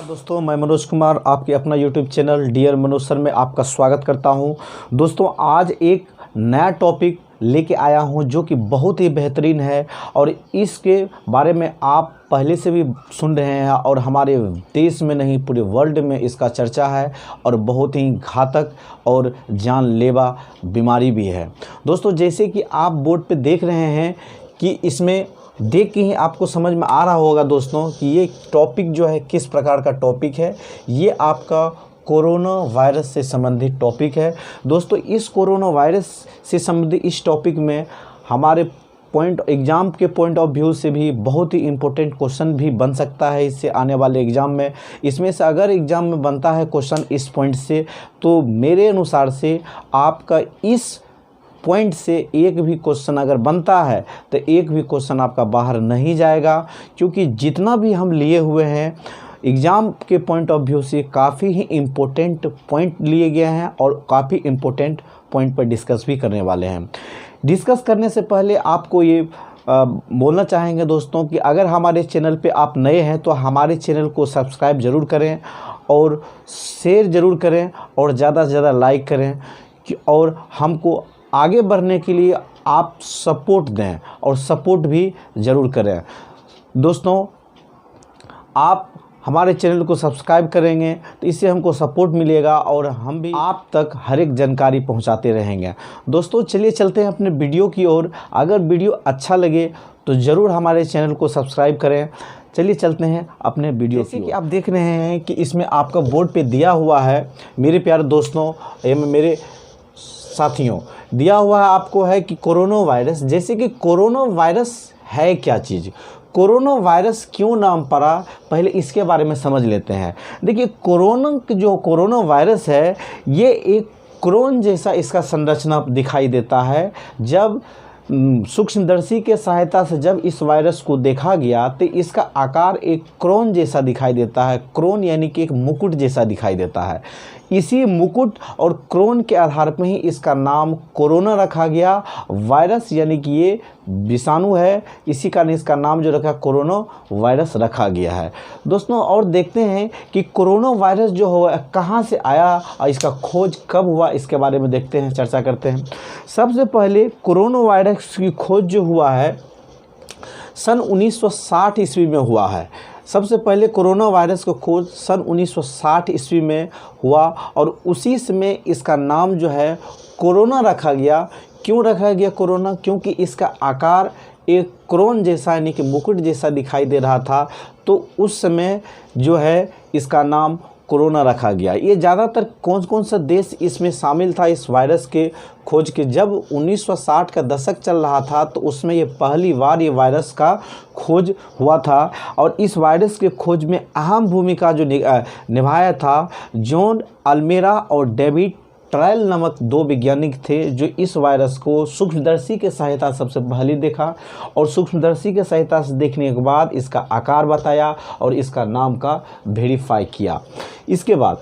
नमस्कार दोस्तों, मैं मनोज कुमार आपके अपना YouTube channel dear Manoj sir में आपका स्वागत करता हूं। दोस्तों आज एक नया टॉपिक लेके आया हूं जो कि बहुत ही बेहतरीन है और इसके बारे में आप पहले से भी सुन रहे हैं और हमारे देश में नहीं पूरे वर्ल्ड में इसका चर्चा है और बहुत ही घातक और जानलेवा बीमारी भी है। दोस्तों जैसे कि आप बोर्ड पे देख रहे हैं कि इसमें देख के ही आपको समझ में आ रहा होगा दोस्तों कि ये टॉपिक जो है किस प्रकार का टॉपिक है। ये आपका कोरोना वायरस से संबंधित टॉपिक है। दोस्तों इस कोरोना वायरस से संबंधित इस टॉपिक में हमारे एग्ज़ाम के पॉइंट ऑफ व्यू से भी बहुत ही इम्पोर्टेंट क्वेश्चन भी बन सकता है इससे आने वाले एग्ज़ाम में। इसमें से अगर एग्ज़ाम में बनता है क्वेश्चन इस पॉइंट से तो मेरे अनुसार से आपका इस पॉइंट से एक भी क्वेश्चन अगर बनता है तो एक भी क्वेश्चन आपका बाहर नहीं जाएगा, क्योंकि जितना भी हम लिए हुए हैं एग्ज़ाम के पॉइंट ऑफ व्यू से काफ़ी ही इम्पोर्टेंट पॉइंट लिए गए हैं और काफ़ी इम्पोर्टेंट पॉइंट पर डिस्कस भी करने वाले हैं। डिस्कस करने से पहले आपको ये बोलना चाहेंगे दोस्तों कि अगर हमारे चैनल पे आप नए हैं तो हमारे चैनल को सब्सक्राइब ज़रूर करें और शेयर ज़रूर करें और ज़्यादा से ज़्यादा लाइक करें और हमको आगे बढ़ने के लिए आप सपोर्ट दें और सपोर्ट भी ज़रूर करें। दोस्तों आप हमारे चैनल को सब्सक्राइब करेंगे तो इससे हमको सपोर्ट मिलेगा और हम भी आप तक हर एक जानकारी पहुंचाते रहेंगे। दोस्तों चलिए चलते हैं अपने वीडियो की ओर। अगर वीडियो अच्छा लगे तो ज़रूर हमारे चैनल को सब्सक्राइब करें। चलिए चलते हैं अपने वीडियो की ओर। कि आप देख रहे हैं कि इसमें आपका बोर्ड पे दिया हुआ है मेरे प्यारे दोस्तों एवं मेरे साथियों, दिया हुआ है आपको है कि कोरोना वायरस। जैसे कि कोरोना वायरस है क्या चीज़, कोरोना वायरस क्यों नाम पड़ा, पहले इसके बारे में समझ लेते हैं। देखिए कोरोना वायरस है ये एक क्रोन जैसा इसका संरचना दिखाई देता है। जब सूक्ष्मदर्शी के सहायता से जब इस वायरस को देखा गया तो इसका आकार एक क्रोन जैसा दिखाई देता है। क्रोन यानी कि एक मुकुट जैसा दिखाई देता है। इसी मुकुट और क्रोन के आधार पर ही इसका नाम कोरोना रखा गया। वायरस यानी कि ये विषाणु है, इसी कारण इसका नाम जो रखा कोरोना वायरस रखा गया है। दोस्तों और देखते हैं कि कोरोना वायरस जो हुआ कहाँ से आया और इसका खोज कब हुआ, इसके बारे में देखते हैं, चर्चा करते हैं। सबसे पहले कोरोना वायरस की खोज जो हुआ है सन 1960 ईस्वी में हुआ है। सबसे पहले कोरोना वायरस को खोज सन 1960 ईस्वी में हुआ और उसी समय इसका नाम जो है कोरोना रखा गया। क्यों रखा गया कोरोना? क्योंकि इसका आकार एक क्रोन जैसा यानी कि मुकुट जैसा दिखाई दे रहा था, तो उस समय जो है इसका नाम कोरोना रखा गया। ये ज़्यादातर कौन कौन सा देश इसमें शामिल था इस वायरस के खोज के? जब 1960 का दशक चल रहा था तो उसमें ये पहली बार ये वायरस का खोज हुआ था और इस वायरस के खोज में अहम भूमिका जो निभाया था जॉन अल्मेरा और डेविड ट्रायल नामक दो वैज्ञानिक थे जो इस वायरस को सूक्ष्मदर्शी के सहायता सबसे पहले देखा और सूक्ष्मदर्शी के सहायता से देखने के बाद इसका आकार बताया और इसका नाम का वेरीफाई किया। इसके बाद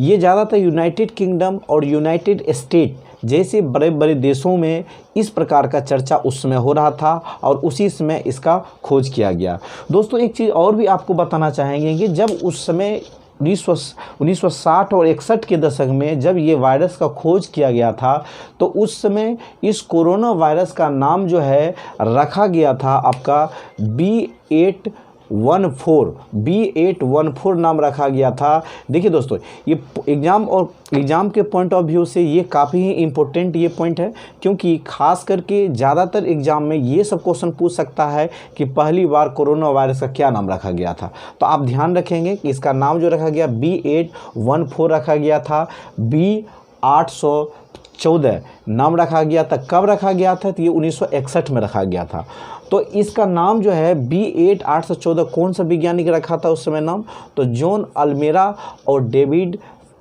ये ज़्यादातर यूनाइटेड किंगडम और यूनाइटेड स्टेट जैसे बड़े बड़े देशों में इस प्रकार का चर्चा उस समय हो रहा था और उसी समय इसका खोज किया गया। दोस्तों एक चीज़ और भी आपको बताना चाहेंगे कि जब उस समय 1960 और 61 के दशक में जब ये वायरस का खोज किया गया था तो उस समय इस कोरोना वायरस का नाम जो है रखा गया था आपका B814 नाम रखा गया था। देखिए दोस्तों ये एग्ज़ाम के पॉइंट ऑफ व्यू से ये काफ़ी ही इम्पोर्टेंट ये पॉइंट है, क्योंकि खास करके ज़्यादातर एग्ज़ाम में ये सब क्वेश्चन पूछ सकता है कि पहली बार कोरोना वायरस का क्या नाम रखा गया था। तो आप ध्यान रखेंगे कि इसका नाम जो रखा गया B814 रखा गया था। B814 नाम रखा गया था। कब रखा गया था? तो ये 1961 में रखा गया था। तो इसका नाम जो है B814 कौन सा वैज्ञानिक रखा था उस समय नाम? तो जॉन अल्मेरा और डेविड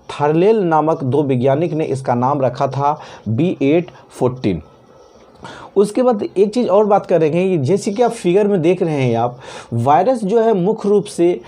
थर्लेल नामक दो वैज्ञानिक ने इसका नाम रखा था B814। उसके बाद एक चीज़ और बात करेंगे कि जैसे कि आप फिगर में देख रहे हैं आप, वायरस जो है मुख्य रूप से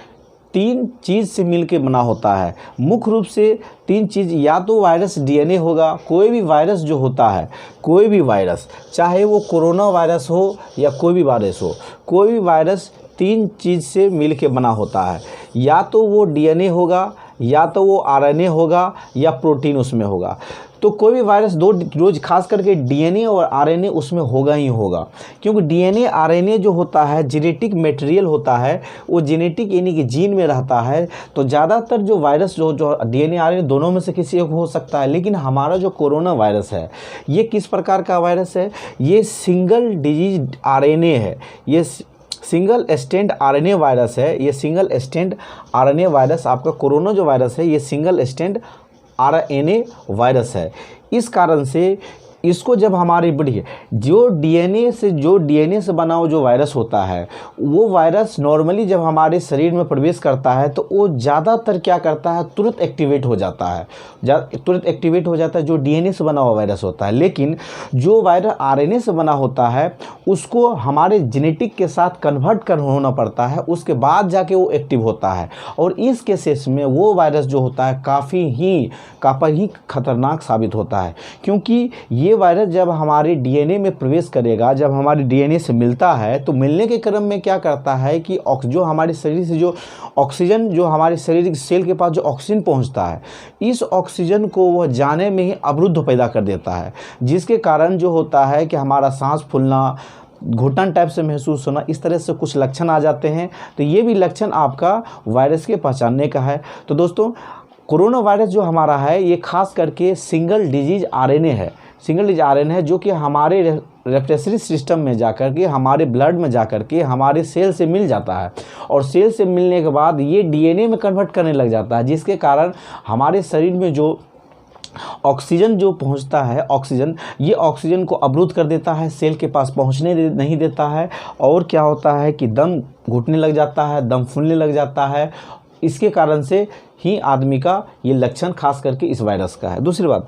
तीन चीज़ से मिलके बना होता है। मुख्य रूप से तीन चीज़, या तो वायरस डीएनए होगा। कोई भी वायरस जो होता है, कोई भी वायरस चाहे वो कोरोना वायरस हो या कोई भी वायरस हो, कोई भी वायरस तीन चीज़ से मिल के बना होता है, या तो वो डीएनए होगा, या तो वो आरएनए होगा, या प्रोटीन उसमें होगा। तो कोई भी वायरस दो रोज खास करके डीएनए और आरएनए उसमें होगा ही होगा, क्योंकि डीएनए आरएनए जो होता है जेनेटिक मटेरियल होता है, वो जेनेटिक यानी कि जीन में रहता है। तो ज़्यादातर जो वायरस जो डीएनए आरएनए दोनों में से किसी एक हो सकता है। लेकिन हमारा जो कोरोना वायरस है ये किस प्रकार का वायरस है? ये सिंगल डिजीज आरएनए है, ये सिंगल स्टैंड आरएनए वायरस है। ये सिंगल स्टैंड आरएनए वायरस आपका कोरोना जो वायरस है ये सिंगल स्टैंड आरएनए वायरस है। इस कारण से इसको जब हमारी बड़ी जो डीएनए से बना हुआ जो वायरस होता है, वो वायरस नॉर्मली जब हमारे शरीर में प्रवेश करता है तो वो ज़्यादातर क्या करता है, तुरंत एक्टिवेट हो जाता है, जो डीएनए से बना हुआ वायरस होता है। लेकिन जो वायरस आरएनए से बना होता है उसको हमारे जेनेटिक के साथ कन्वर्ट होना पड़ता है, उसके बाद जाके वो एक्टिव होता है। और इस केसेस में वो वायरस जो होता है काफ़ी ही खतरनाक साबित होता है, क्योंकि ये वायरस जब हमारे डीएनए में प्रवेश करेगा, जब हमारे डीएनए से मिलता है तो मिलने के क्रम में क्या करता है कि जो हमारे शरीर से जो ऑक्सीजन, जो हमारे शरीर के सेल के पास जो ऑक्सीजन पहुंचता है, इस ऑक्सीजन को वह जाने में ही अवरुद्ध पैदा कर देता है, जिसके कारण जो होता है कि हमारा सांस फूलना, घुटन टाइप से महसूस होना, इस तरह से कुछ लक्षण आ जाते हैं। तो ये भी लक्षण आपका वायरस के पहचानने का है। तो दोस्तों कोरोना वायरस जो हमारा है ये खास करके सिंगल डिजीज आरएनए है, जो कि हमारे रेस्पिरेटरी सिस्टम में जाकर के, हमारे ब्लड में जाकर के हमारे सेल से मिल जाता है, और सेल से मिलने के बाद ये डीएनए में कन्वर्ट करने लग जाता है, जिसके कारण हमारे शरीर में जो ऑक्सीजन जो पहुंचता है, ये ऑक्सीजन को अवरुद्ध कर देता है, सेल के पास पहुंचने नहीं देता है। और क्या होता है कि दम घुटने लग जाता है, दम फूलने लग जाता है। इसके कारण से ही आदमी का ये लक्षण खास करके इस वायरस का है। दूसरी बात,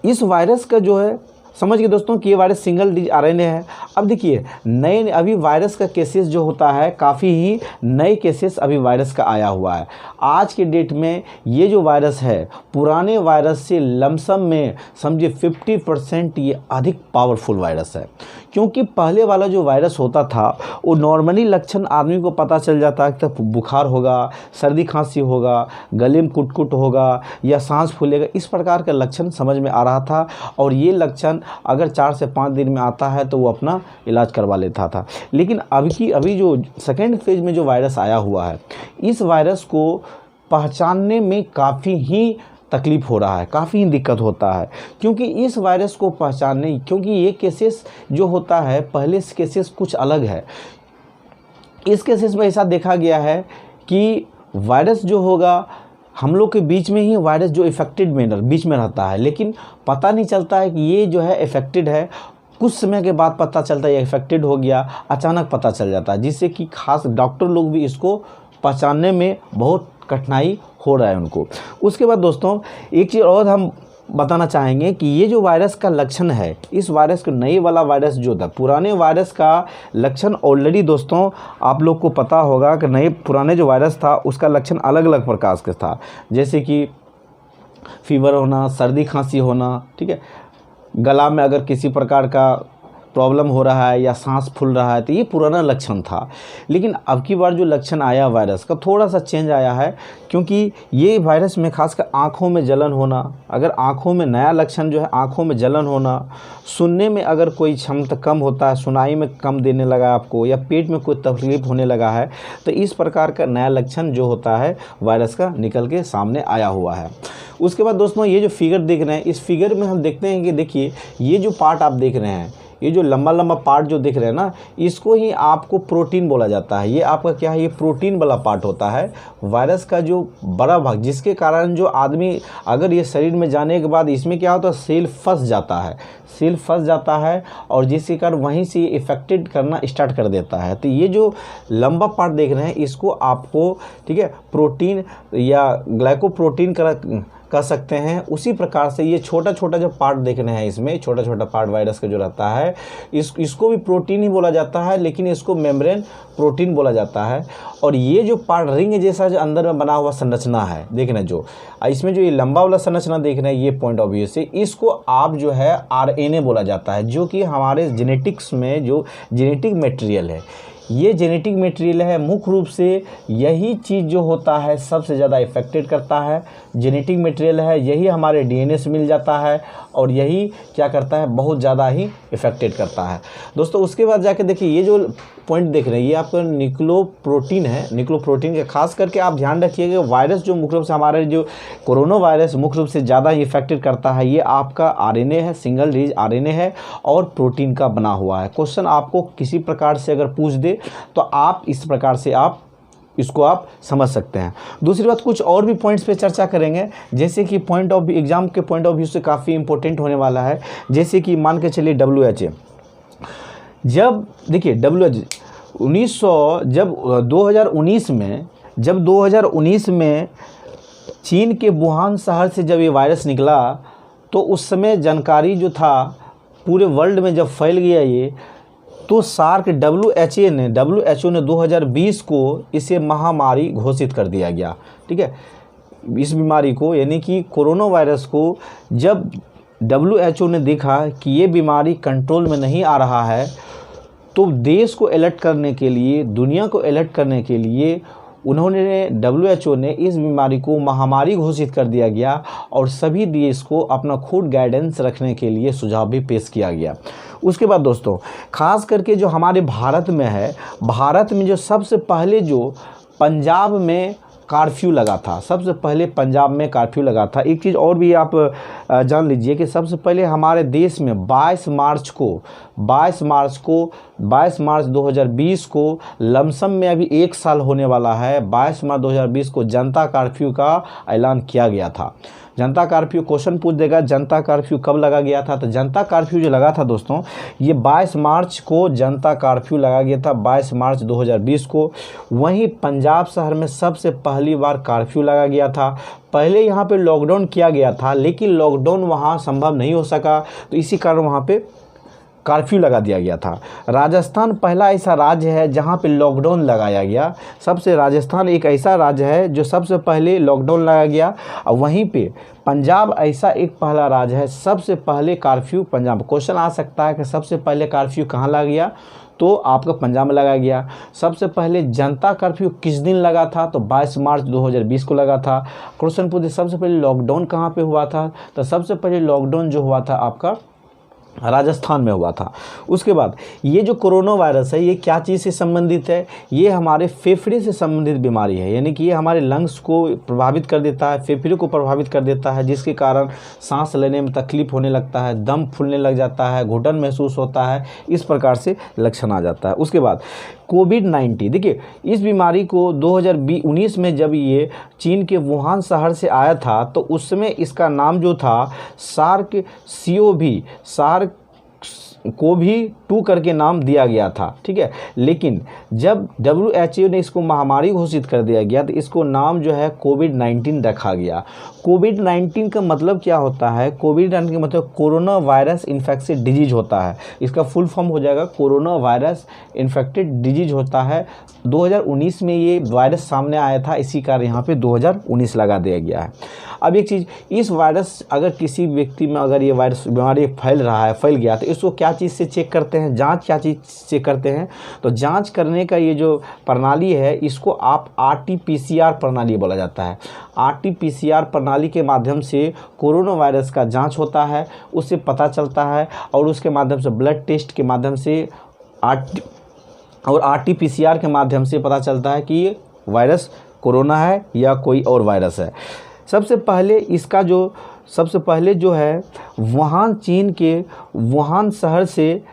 इस वायरस का जो है समझ गए दोस्तों कि ये वायरस सिंगल डिजीज आरएनए है। अब देखिए नए अभी वायरस का केसेस जो होता है, काफ़ी ही नए केसेस अभी वायरस का आया हुआ है। आज के डेट में ये जो वायरस है पुराने वायरस से लमसम में समझिए 50% ये अधिक पावरफुल वायरस है, क्योंकि पहले वाला जो वायरस होता था वो नॉर्मली लक्षण आदमी को पता चल जाता है कि तो बुखार होगा, सर्दी खांसी होगा, गले में कुट होगा या सांस फूलेगा, इस प्रकार का लक्षण समझ में आ रहा था। और ये लक्षण अगर 4 से 5 दिन में आता है तो वो अपना इलाज करवा लेता था। लेकिन अभी जो सेकेंड फेज में जो वायरस आया हुआ है, इस वायरस को पहचानने में काफ़ी ही तकलीफ़ हो रहा है, काफ़ी ही दिक्कत होता है, क्योंकि इस वायरस को पहचानने, क्योंकि ये केसेस जो होता है पहले से केसेस कुछ अलग है। इस केसेस में ऐसा देखा गया है कि वायरस जो होगा हम लोग के बीच में ही वायरस जो इफेक्टेड में बीच में रहता है, लेकिन पता नहीं चलता है कि ये जो है इफेक्टेड है। कुछ समय के बाद पता चलता है ये इफेक्टेड हो गया, अचानक पता चल जाता है, जिससे कि खास डॉक्टर लोग भी इसको पहचानने में बहुत कठिनाई हो रहा है उनको। उसके बाद दोस्तों एक चीज़ और हम बताना चाहेंगे कि ये जो वायरस का लक्षण है, इस वायरस का नए वाला वायरस जो था, पुराने वायरस का लक्षण ऑलरेडी दोस्तों आप लोग को पता होगा कि पुराने जो वायरस था उसका लक्षण अलग अलग प्रकार का था, जैसे कि फीवर होना, सर्दी खांसी होना, ठीक है, गला में अगर किसी प्रकार का प्रॉब्लम हो रहा है या सांस फूल रहा है, तो ये पुराना लक्षण था। लेकिन अब की बार जो लक्षण आया वायरस का थोड़ा सा चेंज आया है, क्योंकि ये वायरस में खासकर आँखों में जलन होना, अगर आँखों में नया लक्षण जो है आँखों में जलन होना, सुनने में अगर कोई क्षमता कम होता है, सुनाई में कम देने लगा आपको, या पेट में कोई तकलीफ होने लगा है, तो इस प्रकार का नया लक्षण जो होता है वायरस का निकल के सामने आया हुआ है। उसके बाद दोस्तों ये जो फिगर देख रहे हैं, इस फिगर में हम देखते हैं कि देखिए ये जो पार्ट आप देख रहे हैं, ये जो लंबा लंबा पार्ट जो दिख रहे हैं ना, इसको ही आपको प्रोटीन बोला जाता है। ये आपका क्या है, ये प्रोटीन वाला पार्ट होता है वायरस का जो बड़ा भाग, जिसके कारण जो आदमी अगर ये शरीर में जाने के बाद इसमें क्या होता है, सेल फंस जाता है और जिसके कारण वहीं से ये इफेक्टेड करना स्टार्ट कर देता है। तो ये जो लंबा पार्ट देख रहे हैं इसको आपको, ठीक है, प्रोटीन या ग्लाइकोप्रोटीन कर सकते हैं। उसी प्रकार से ये छोटा छोटा जो पार्ट देख रहे हैं, इसमें छोटा छोटा पार्ट वायरस का जो रहता है, इसको भी प्रोटीन ही बोला जाता है, लेकिन इसको मेम्ब्रेन प्रोटीन बोला जाता है। और ये जो पार्ट रिंग जैसा जो अंदर में बना हुआ संरचना है, देख रहे हैं जो इसमें जो ये लंबा वाला संरचना देख रहे हैं, ये पॉइंट ऑफ व्यू से इसको आप जो है आरएनए बोला जाता है, जो कि हमारे जेनेटिक्स में जो जेनेटिक मटेरियल है, ये जेनेटिक मटेरियल है, मुख्य रूप से यही चीज़ जो होता है सबसे ज़्यादा इफ़ेक्टेड करता है। जेनेटिक मटेरियल है, यही हमारे डीएनए से मिल जाता है और यही क्या करता है, बहुत ज़्यादा ही इफ़ेक्टेड करता है दोस्तों। उसके बाद जाके देखिए, ये जो पॉइंट देख रहे हैं ये आपका न्यूक्लियोप्रोटीन है। न्यूक्लियोप्रोटीन के खास करके आप ध्यान रखिएगा, वायरस जो मुख्य रूप से हमारे जो कोरोना वायरस मुख्य रूप से ज़्यादा ही इफेक्टेड करता है, ये आपका आरएनए है, सिंगल रिज आरएनए है और प्रोटीन का बना हुआ है। क्वेश्चन आपको किसी प्रकार से अगर पूछ दे तो आप इस प्रकार से आप इसको आप समझ सकते हैं। दूसरी बात, कुछ और भी पॉइंट्स पे चर्चा करेंगे, जैसे कि पॉइंट ऑफ एग्जाम के पॉइंट ऑफ व्यू से काफ़ी इंपॉर्टेंट होने वाला है। जैसे कि मान के चलिए WHO, जब देखिए जब 2019 में चीन के वुहान शहर से जब ये वायरस निकला तो उस समय जानकारी जो था पूरे वर्ल्ड में जब फैल गया ये, तो सार्क WHO ने 2020 को इसे महामारी घोषित कर दिया गया। ठीक है, इस बीमारी को यानी कि कोरोना वायरस को जब WHO ने देखा कि ये बीमारी कंट्रोल में नहीं आ रहा है, तो देश को अलर्ट करने के लिए, दुनिया को अलर्ट करने के लिए उन्होंने WHO ने इस बीमारी को महामारी घोषित कर दिया गया और सभी देश को अपना खुद गाइडेंस रखने के लिए सुझाव भी पेश किया गया। उसके बाद दोस्तों, खास करके जो हमारे भारत में है, भारत में जो सबसे पहले जो पंजाब में कर्फ्यू लगा था, सबसे पहले पंजाब में कर्फ्यू लगा था। एक चीज़ और भी आप जान लीजिए कि सबसे पहले हमारे देश में 22 मार्च 2020 को लमसम में अभी 1 साल होने वाला है, 22 मार्च 2020 को जनता कर्फ्यू का ऐलान किया गया था। जनता कर्फ्यू, क्वेश्चन पूछ देगा जनता कर्फ्यू कब लगा गया था, तो जनता कर्फ्यू जो लगा था दोस्तों, ये 22 मार्च को जनता कर्फ्यू लगा गया था, 22 मार्च 2020 को। वहीं पंजाब शहर में सबसे पहली बार कर्फ्यू लगा गया था। पहले यहाँ पे लॉकडाउन किया गया था, लेकिन लॉकडाउन वहाँ संभव नहीं हो सका, तो इसी कारण वहाँ पे कर्फ्यू लगा दिया गया था। राजस्थान पहला ऐसा राज्य है जहां पे लॉकडाउन लगाया गया। राजस्थान एक ऐसा राज्य है जो सबसे पहले लॉकडाउन लगाया गया, और वहीं पे पंजाब ऐसा एक पहला राज्य है सबसे पहले कर्फ्यू पंजाब। क्वेश्चन आ सकता है कि सबसे पहले कर्फ्यू कहाँ लगा गया, तो आपका पंजाब में लगाया गया। सबसे पहले जनता कर्फ्यू किस दिन लगा था, तो 22 मार्च 2020 को लगा था। क्वेश्चन पूछे सबसे पहले लॉकडाउन कहाँ पे हुआ था, तो सबसे पहले लॉकडाउन जो हुआ था आपका राजस्थान में हुआ था। उसके बाद ये जो कोरोना वायरस है, ये क्या चीज़ से संबंधित है, ये हमारे फेफड़े से संबंधित बीमारी है, यानी कि ये हमारे लंग्स को प्रभावित कर देता है, फेफड़े को प्रभावित कर देता है, जिसके कारण सांस लेने में तकलीफ होने लगता है, दम फूलने लग जाता है, घुटन महसूस होता है, इस प्रकार से लक्षण आ जाता है। उसके बाद कोविड-19, देखिए इस बीमारी को 2019 में जब ये चीन के वुहान शहर से आया था, तो उस समय इसका नाम जो था SARS-CoV-2 करके नाम दिया गया था। ठीक है, लेकिन जब WHO ने इसको महामारी घोषित कर दिया गया, तो इसको नाम जो है कोविड-19 रखा गया। कोविड-19 का मतलब क्या होता है, कोविड-19 का मतलब कोरोना वायरस इन्फेक्टेड डिजीज होता है। इसका फुल फॉर्म हो जाएगा कोरोना वायरस इन्फेक्टेड डिजीज होता है। 2019 में ये वायरस सामने आया था, इसी कारण यहाँ पे 2019 लगा दिया गया है। अब एक चीज़, इस वायरस अगर किसी व्यक्ति में अगर ये वायरस बीमारी फैल गया, तो इसको क्या चीज़ से चेक करते हैं, जांच क्या चीज़ से करते हैं, तो जांच करने का ये जो प्रणाली है, इसको आप RT-PCR प्रणाली बोला जाता है। RT-PCR प्रणाली के माध्यम से कोरोना वायरस का जांच होता है, उससे पता चलता है, और उसके माध्यम से ब्लड टेस्ट के माध्यम से RT-PCR के माध्यम से पता चलता है कि ये वायरस कोरोना है या कोई और वायरस है। सबसे पहले जो है चीन के वुहान शहर से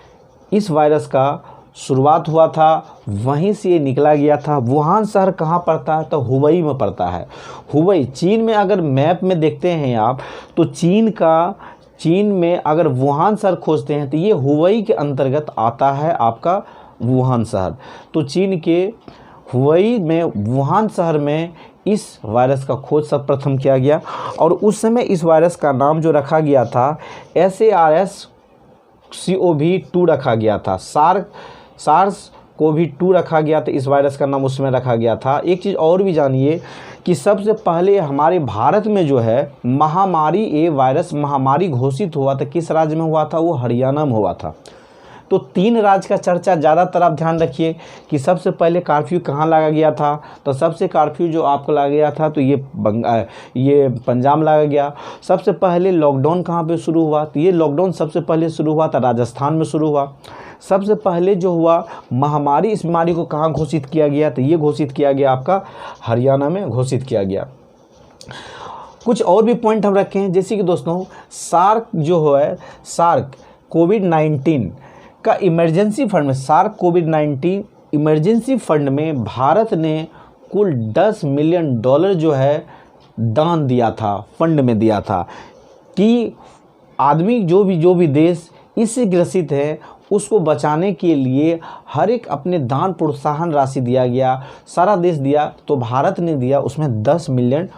इस वायरस का शुरुआत हुआ था, वहीं से ये निकला गया था। वुहान शहर कहाँ पड़ता है, तो हुबई में पड़ता है। हुबई चीन में, अगर मैप में देखते हैं आप, तो चीन में अगर वुहान शहर खोजते हैं तो ये हुबई के अंतर्गत आता है आपका वुहान शहर। तो चीन के हुबई में वुहान शहर में इस वायरस का खोज सर्वप्रथम किया गया, और उस समय इस वायरस का नाम जो रखा गया था SARS-CoV-2 रखा गया था। SARS-CoV-2 रखा गया था, इस वायरस का नाम उसमें रखा गया था। एक चीज़ और भी जानिए कि सबसे पहले हमारे भारत में जो है वायरस महामारी घोषित हुआ था, किस राज्य में हुआ था, वो हरियाणा में हुआ था। तो 3 राज्य का चर्चा ज़्यादातर आप ध्यान रखिए कि सबसे पहले कर्फ्यू कहाँ लगा गया था। तो सबसे कर्फ्यू जो आपको लगा गया था तो ये पंजाब लगा गया। सबसे पहले लॉकडाउन कहाँ पे शुरू हुआ, तो ये लॉकडाउन सबसे पहले शुरू हुआ था राजस्थान में शुरू हुआ। सबसे पहले जो हुआ महामारी, इस बीमारी को कहाँ घोषित किया गया, तो ये घोषित किया गया आपका हरियाणा में घोषित किया गया। कुछ और भी पॉइंट हम रखे हैं, जैसे कि दोस्तों सार्क जो है, सार्क कोविड-19 का इमरजेंसी फंड में, सार्क कोविड-19 इमरजेंसी फंड में भारत ने कुल $10 मिलियन जो है दान दिया था, फंड में दिया था कि आदमी जो भी देश इससे ग्रसित है उसको बचाने के लिए हर एक अपने दान प्रोत्साहन राशि दिया गया, सारा देश दिया। तो भारत ने दिया, उसमें $10 मिलियन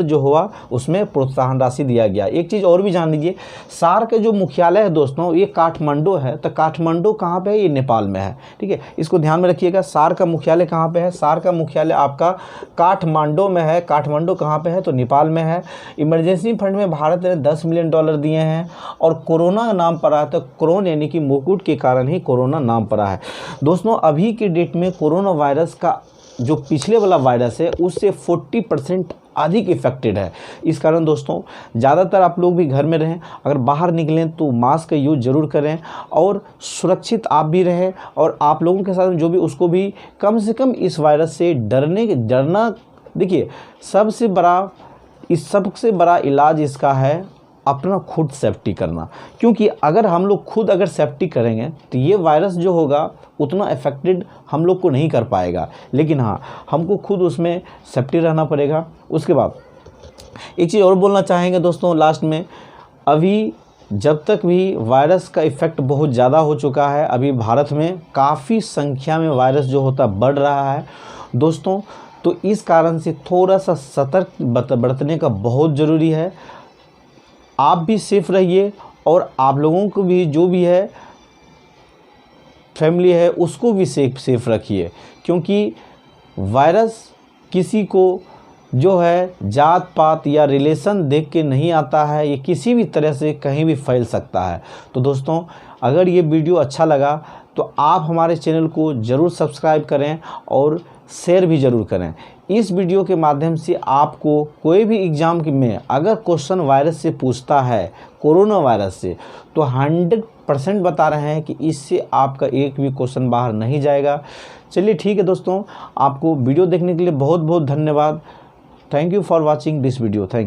जो हुआ उसमें प्रोत्साहन राशि दिया गया। एक चीज़ और भी जान लीजिए, सार्क का जो मुख्यालय है दोस्तों ये काठमांडू है। तो काठमांडू कहाँ पे है, ये नेपाल में है, ठीक है, इसको ध्यान में रखिएगा। सार्क का मुख्यालय कहाँ पे है, सार्क का मुख्यालय आपका काठमांडू में है। काठमांडू कहाँ पे है, तो नेपाल में है। इमरजेंसी फंड में भारत ने $10 मिलियन दिए हैं और कोरोना नाम पड़ा है, तो कोरोना यानी कि मुकुट के कारण ही कोरोना नाम पड़ा है। दोस्तों अभी के डेट में कोरोना वायरस का जो पिछले वाला वायरस है उससे 40% अधिक इफेक्टेड है। इस कारण दोस्तों ज़्यादातर आप लोग भी घर में रहें, अगर बाहर निकलें तो मास्क का यूज़ ज़रूर करें और सुरक्षित आप भी रहें और आप लोगों के साथ जो भी उसको भी कम से कम इस वायरस से डरना। देखिए सबसे बड़ा इलाज इसका है अपना खुद सेफ्टी करना, क्योंकि अगर हम लोग खुद अगर सेफ्टी करेंगे तो ये वायरस जो होगा उतना इफेक्टेड हम लोग को नहीं कर पाएगा, लेकिन हाँ हमको खुद उसमें सेफ्टी रहना पड़ेगा। उसके बाद एक चीज़ और बोलना चाहेंगे दोस्तों लास्ट में, अभी जब तक भी वायरस का इफ़ेक्ट बहुत ज़्यादा हो चुका है, अभी भारत में काफ़ी संख्या में वायरस जो होता बढ़ रहा है दोस्तों, तो इस कारण से थोड़ा सा सतर्क बरतने का बहुत ज़रूरी है। आप भी सेफ रहिए और आप लोगों को भी जो भी है फैमिली है उसको भी सेफ रखिए, क्योंकि वायरस किसी को जो है जात पात या रिलेशन देख के नहीं आता है, ये किसी भी तरह से कहीं भी फैल सकता है। तो दोस्तों अगर ये वीडियो अच्छा लगा तो आप हमारे चैनल को ज़रूर सब्सक्राइब करें और शेयर भी ज़रूर करें। इस वीडियो के माध्यम से आपको कोई भी एग्ज़ाम में अगर क्वेश्चन वायरस से पूछता है, कोरोना वायरस से, तो 100% बता रहे हैं कि इससे आपका एक भी क्वेश्चन बाहर नहीं जाएगा। चलिए ठीक है दोस्तों, आपको वीडियो देखने के लिए बहुत बहुत धन्यवाद। Thank you for watching this video. Thank you.